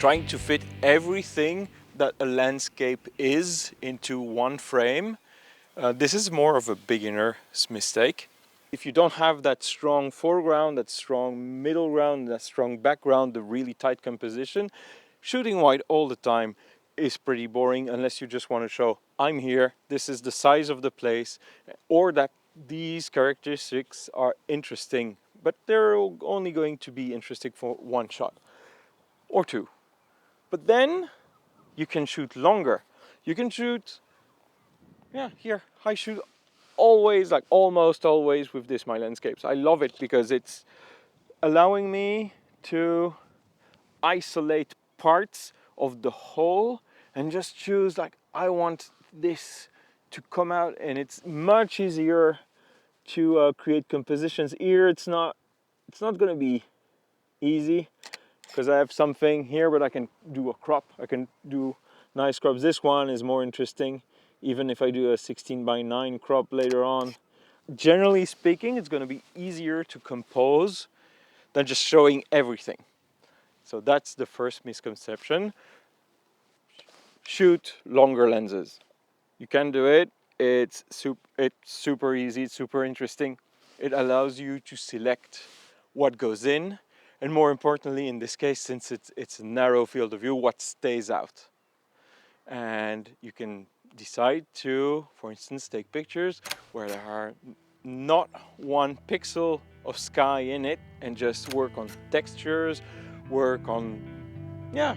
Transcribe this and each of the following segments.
trying to fit everything that a landscape is into one frame. This is more of a beginner's mistake. If you don't have that strong foreground, that strong middle ground, that strong background, the really tight composition, shooting wide all the time is pretty boring unless you just want to show, I'm here, this is the size of the place, or that these characteristics are interesting, but they're only going to be interesting for one shot or two. But then you can shoot longer. You can shoot, yeah, here, I shoot always, like almost always with this My Landscapes. I love it because it's allowing me to isolate parts of the whole and just choose, like, I want this to come out, and it's much easier to create compositions. Here it's not going to be easy because I have something here, but I can do a crop, I can do nice crops. This one is more interesting, even if I do a 16:9 crop later on. Generally speaking, it's going to be easier to compose than just showing everything. So that's the first misconception. Shoot longer lenses. You can do it. It's super easy, it's super interesting. It allows you to select what goes in, and more importantly in this case, since it's a narrow field of view, what stays out. And you can decide to, for instance, take pictures where there are not one pixel of sky in it and just work on textures, work on, yeah.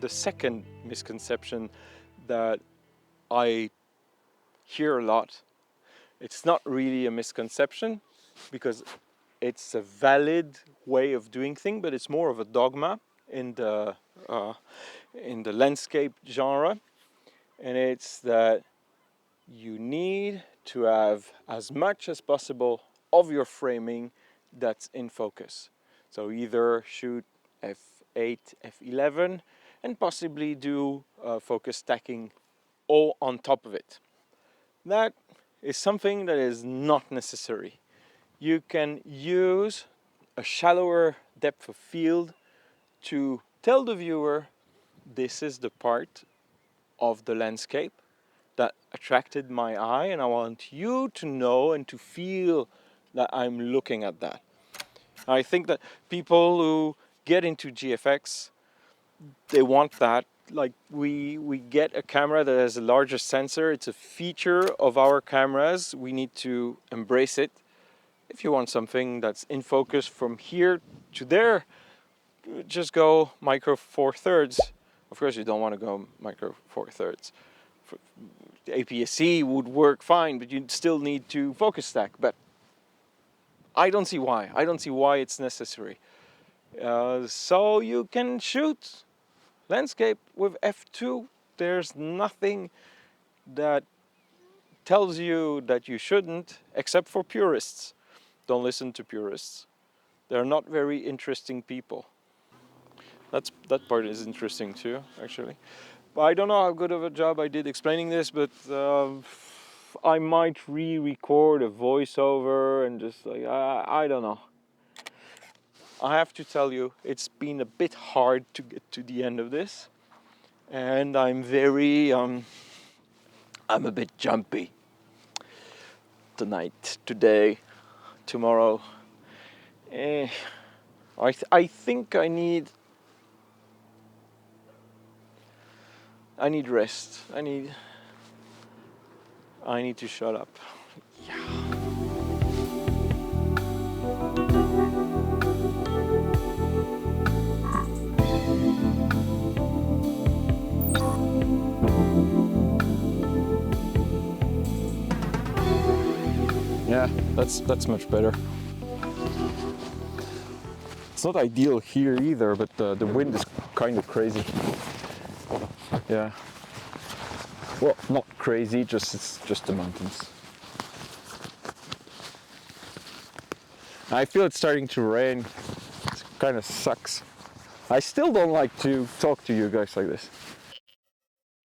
The second misconception that I hear a lot, it's not really a misconception because it's a valid way of doing things, but it's more of a dogma in the landscape genre, and it's that you need to have as much as possible of your framing that's in focus. So either shoot f8, f11, and possibly do focus stacking all on top of it. That is something that is not necessary. You can use a shallower depth of field to tell the viewer, this is the part of the landscape that attracted my eye, and I want you to know and to feel that I'm looking at that. I think that people who get into GFX, they want that. Like we get a camera that has a larger sensor. It's a feature of our cameras. We need to embrace it. If you want something that's in focus from here to there, just go micro four thirds. Of course, you don't want to go micro four thirds. APS-C would work fine, but you'd still need to focus stack. But I don't see why. I don't see why it's necessary. So you can shoot landscape with f2. There's nothing that tells you that you shouldn't, except for purists. Don't listen to purists. They're not very interesting people. That part is interesting too, actually. But I don't know how good of a job I did explaining this, but I might re-record a voiceover and just like, I don't know. I have to tell you, it's been a bit hard to get to the end of this. And I'm very, I'm a bit jumpy. Tonight, today, tomorrow. I think I need rest. I need to shut up. Yeah. Yeah, that's much better. It's not ideal here either, but the wind is kind of crazy. Yeah. Well, not crazy, it's just the mountains. I feel it's starting to rain. It kind of sucks. I still don't like to talk to you guys like this.